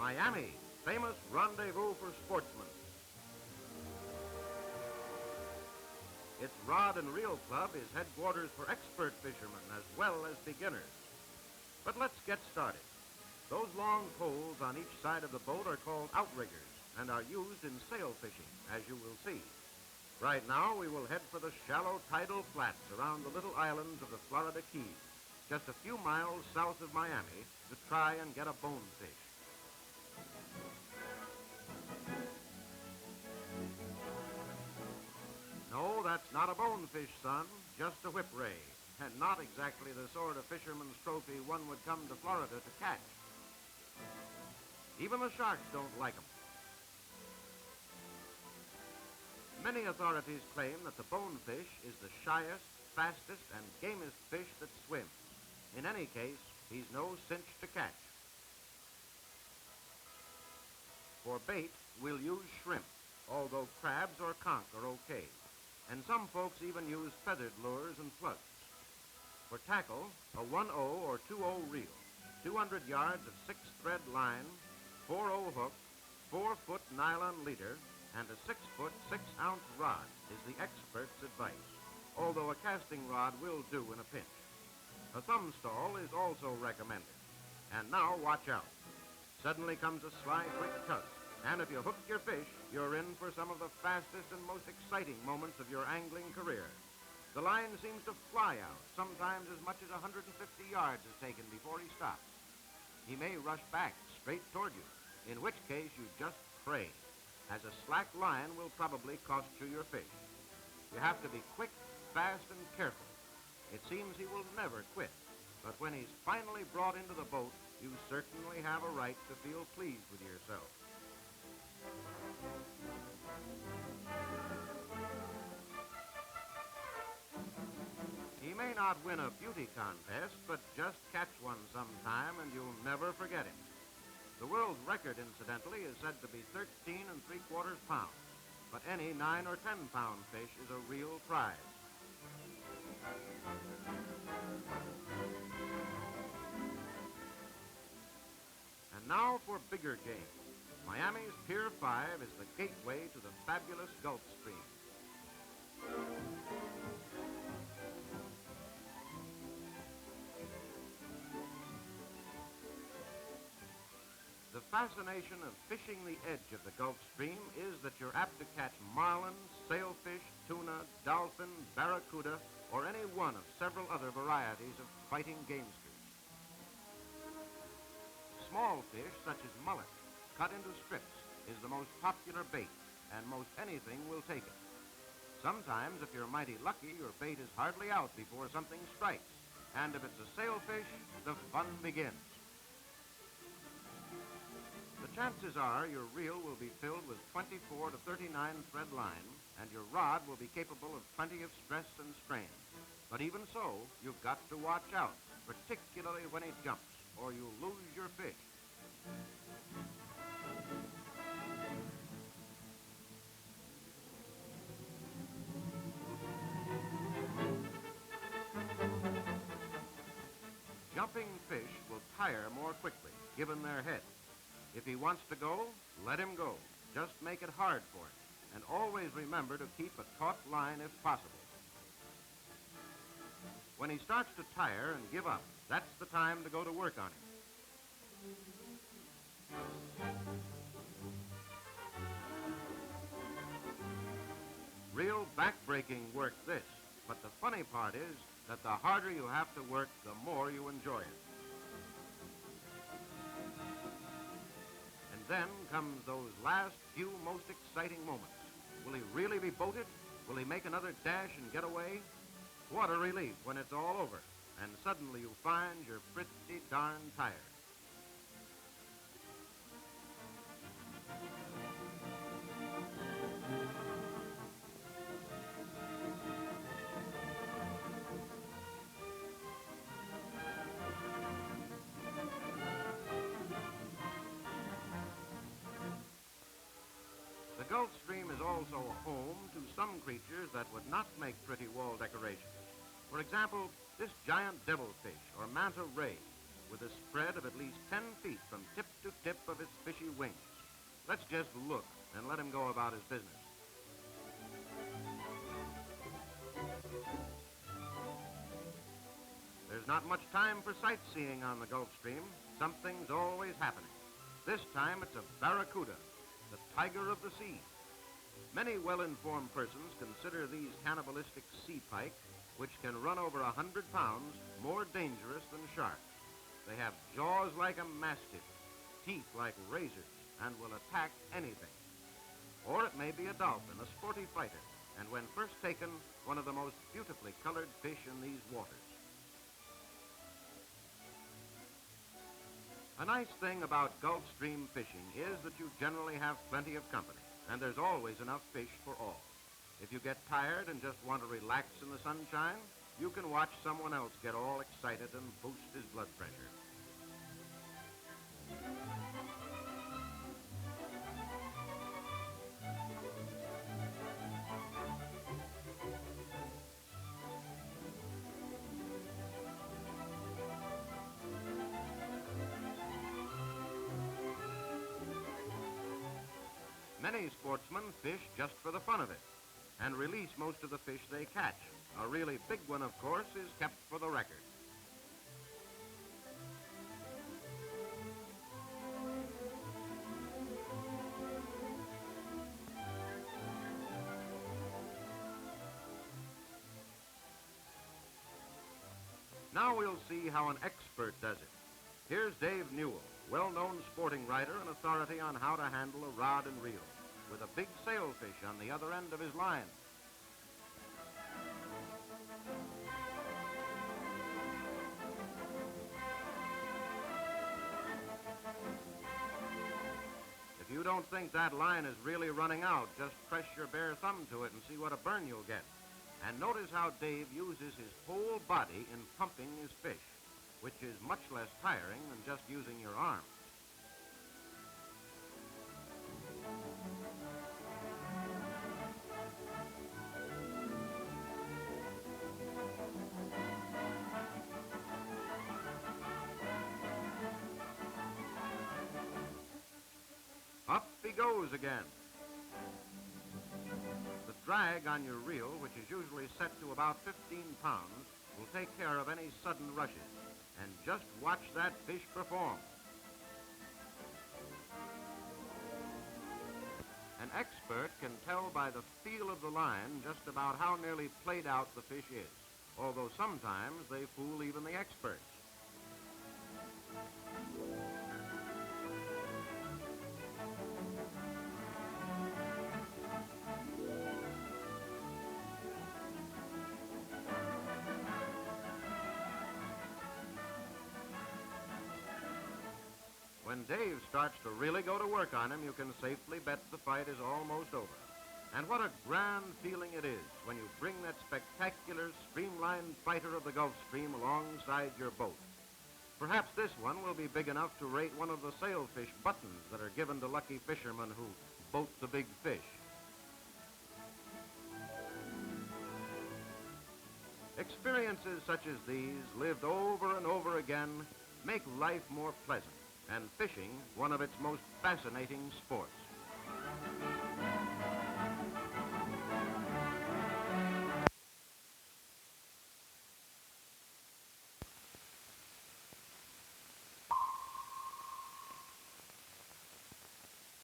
Miami, famous rendezvous for sportsmen. Its Rod and Reel Club is headquarters for expert fishermen as well as beginners. But let's get started. Those long poles on each side of the boat are called outriggers and are used in sail fishing, as you will see. Right now, we will head for the shallow tidal flats around the little islands of the Florida Keys, just a few miles south of Miami, to try and get a bonefish. No, that's not a bonefish, son, just a whipray, and not exactly the sort of fisherman's trophy one would come to Florida to catch. Even the sharks don't like them. Many authorities claim that the bonefish is the shyest, fastest, and gamest fish that swims. In any case, he's no cinch to catch. For bait, we'll use shrimp, although crabs or conch are okay. And some folks even use feathered lures and plugs. For tackle, a 1/0 or 2/0 reel, 200 yards of 6-thread line, 4/0 hook, 4-foot nylon leader, and a 6-foot, 6-ounce rod is the expert's advice, although a casting rod will do in a pinch. A thumb stall is also recommended. And now, watch out. Suddenly comes a sly, quick tug, and if you hook your fish, you're in for some of the fastest and most exciting moments of your angling career. The line seems to fly out. Sometimes as much as 150 yards is taken before he stops. He may rush back straight toward you, in which case you just pray, as a slack line will probably cost you your fish. You have to be quick, fast, and careful. It seems he will never quit, but when he's finally brought into the boat, you certainly have a right to feel pleased with yourself. He may not win a beauty contest, but just catch one sometime and you'll never forget him. The world's record, incidentally, is said to be 13 3/4 pounds, but any 9 or 10 pound fish is a real prize. And now for bigger game. Miami's Pier 5 is the gateway to the fabulous Gulf Stream. The fascination of fishing the edge of the Gulf Stream is that you're apt to catch marlin, sailfish, tuna, dolphin, barracuda, or any one of several other varieties of fighting gamesters. Small fish, such as mullet, cut into strips, is the most popular bait, and most anything will take it. Sometimes, if you're mighty lucky, your bait is hardly out before something strikes, and if it's a sailfish, the fun begins. The chances are your reel will be filled with 24 to 39 thread line, and your rod will be capable of plenty of stress and strain. But even so, you've got to watch out, particularly when he jumps, or you'll lose your fish. Jumping fish will tire more quickly, given their head. If he wants to go, let him go. Just make it hard for him. And always remember to keep a taut line if possible. When he starts to tire and give up, that's the time to go to work on him. Real back-breaking work this, but the funny part is that the harder you have to work, the more you enjoy it. And then comes those last few most exciting moments. Will he really be boated? Will he make another dash and get away? What a relief when it's all over, and suddenly you find you're pretty darn tired. The Gulf Stream is also home to some creatures that would not make pretty wall decorations. For example, this giant devilfish, or Manta ray. with a spread of at least 10 feet from tip to tip of its fishy wings. Let's just look and let him go about his business. There's not much time for sightseeing on the Gulf Stream. Something's always happening. This time it's a barracuda, the tiger of the sea. Many well-informed persons consider these cannibalistic sea pike, which can run over 100 pounds, more dangerous than sharks. They have jaws like a mastiff, teeth like razors, and will attack anything. Or it may be a dolphin, a sporty fighter, and when first taken, one of the most beautifully colored fish in these waters. A nice thing about Gulf Stream fishing is that you generally have plenty of company, and there's always enough fish for all. If you get tired and just want to relax in the sunshine, you can watch someone else get all excited and boost his blood pressure. Many sportsmen fish just for the fun of it and release most of the fish they catch. A really big one, of course, is kept for the record. Now we'll see how an expert does it. Here's Dave Newell, well-known sporting writer and authority on how to handle a rod and reel, with a big sailfish on the other end of his line. If you don't think that line is really running out, just press your bare thumb to it and see what a burn you'll get. And notice how Dave uses his whole body in pumping his fish, which is much less tiring than just using your arms. Up he goes again. The drag on your reel, which is usually set to about 15 pounds, will take care of any sudden rushes. And just watch that fish perform. An expert can tell by the feel of the line just about how nearly played out the fish is, although sometimes they fool even the experts. When Dave starts to really go to work on him, you can safely bet the fight is almost over. And what a grand feeling it is when you bring that spectacular, streamlined fighter of the Gulf Stream alongside your boat. Perhaps this one will be big enough to rate one of the Sailfish buttons that are given to lucky fishermen who boat the big fish. Experiences such as these, lived over and over again, make life more pleasant, and fishing one of its most fascinating sports.